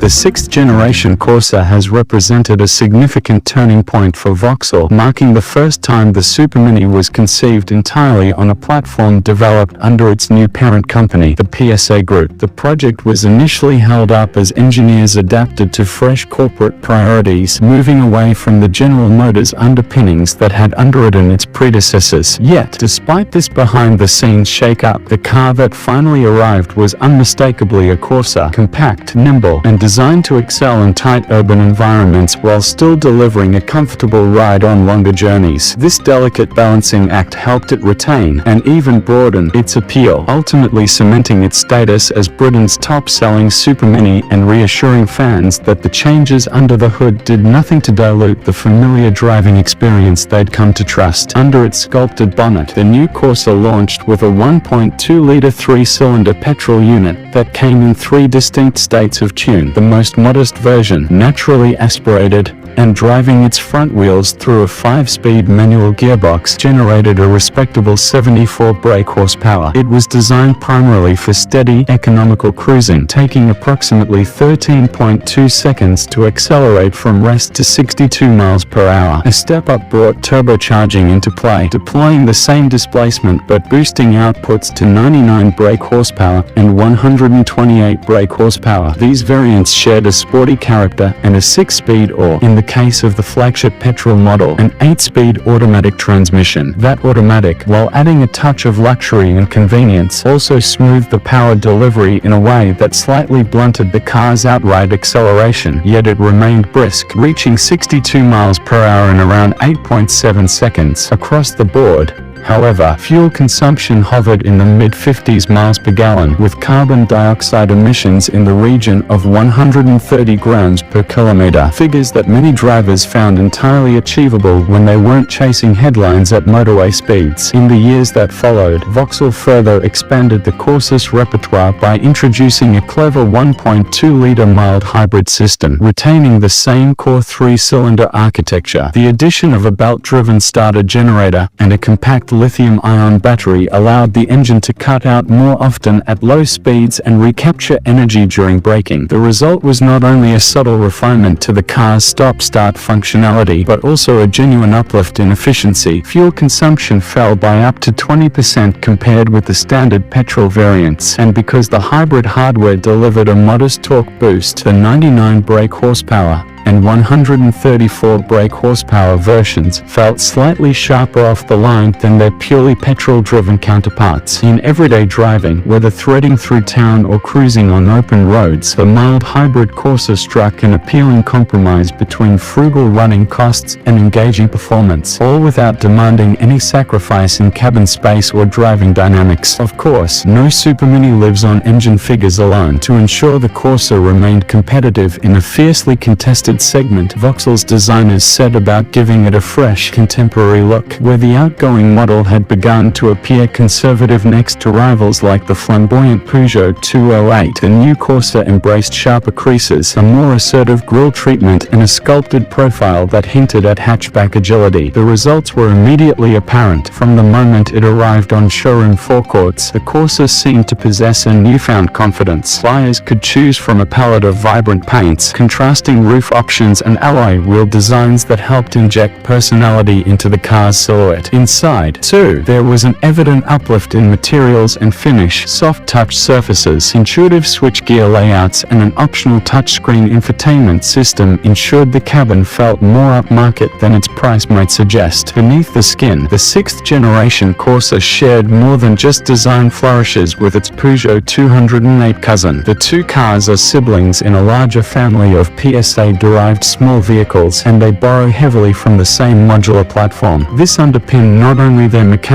The sixth-generation Corsa has represented a significant turning point for Vauxhall, marking the first time the Supermini was conceived entirely on a platform developed under its new parent company, the PSA Group. The project was initially held up as engineers adapted to fresh corporate priorities, moving away from the General Motors underpinnings that had underwritten its predecessors. Yet, despite this behind-the-scenes shake-up, the car that finally arrived was unmistakably a Corsa, compact, nimble, and designed to excel in tight urban environments while still delivering a comfortable ride on longer journeys. This delicate balancing act helped it retain and even broaden its appeal, ultimately cementing its status as Britain's top-selling supermini and reassuring fans that the changes under the hood did nothing to dilute the familiar driving experience they'd come to trust. Under its sculpted bonnet, the new Corsa launched with a 1.2-litre three-cylinder petrol unit that came in three distinct states of tune. The most modest version, naturally aspirated, and driving its front wheels through a 5-speed manual gearbox, generated a respectable 74 brake horsepower. It was designed primarily for steady, economical cruising, taking approximately 13.2 seconds to accelerate from rest to 62 miles per hour. A step-up brought turbocharging into play, deploying the same displacement but boosting outputs to 99 brake horsepower and 128 brake horsepower. These variants shared a sporty character and a 6-speed or, in the case of the flagship petrol model, an 8-speed automatic transmission. That automatic, while adding a touch of luxury and convenience, also smoothed the power delivery in a way that slightly blunted the car's outright acceleration, yet it remained brisk, reaching 62 miles per hour in around 8.7 seconds. Across the board, however, fuel consumption hovered in the mid-50s miles per gallon, with carbon dioxide emissions in the region of 130 grams per kilometer, figures that many drivers found entirely achievable when they weren't chasing headlines at motorway speeds. In the years that followed, Vauxhall further expanded the Corsa's repertoire by introducing a clever 1.2-litre mild hybrid system, retaining the same core three-cylinder architecture. The addition of a belt-driven starter generator and a compact lithium-ion battery allowed the engine to cut out more often at low speeds and recapture energy during braking. The result was not only a subtle refinement to the car's stop-start functionality, but also a genuine uplift in efficiency. Fuel consumption fell by up to 20% compared with the standard petrol variants, and because the hybrid hardware delivered a modest torque boost, the 99 brake horsepower and 134 brake horsepower versions felt slightly sharper off the line than their purely petrol-driven counterparts. In everyday driving, whether threading through town or cruising on open roads, the mild hybrid Corsa struck an appealing compromise between frugal running costs and engaging performance, all without demanding any sacrifice in cabin space or driving dynamics. Of course, no Supermini lives on engine figures alone. To ensure the Corsa remained competitive in a fiercely contested segment, Vauxhall's designers set about giving it a fresh, contemporary look. Where the outgoing model had begun to appear conservative next to rivals like the flamboyant Peugeot 208, the new Corsa embraced sharper creases, a more assertive grille treatment, and a sculpted profile that hinted at hatchback agility. The results were immediately apparent. From the moment it arrived on showroom forecourts, the Corsa seemed to possess a newfound confidence. Buyers could choose from a palette of vibrant paints, contrasting roof options and alloy wheel designs that helped inject personality into the car's silhouette. Inside, too, there was an evident uplift in materials and finish. Soft-touch surfaces, intuitive switchgear layouts, and an optional touchscreen infotainment system ensured the cabin felt more upmarket than its price might suggest. Beneath the skin, the sixth-generation Corsa shared more than just design flourishes with its Peugeot 208 cousin. The two cars are siblings in a larger family of PSA-derived small vehicles, and they borrow heavily from the same modular platform. This underpinned not only their mechanical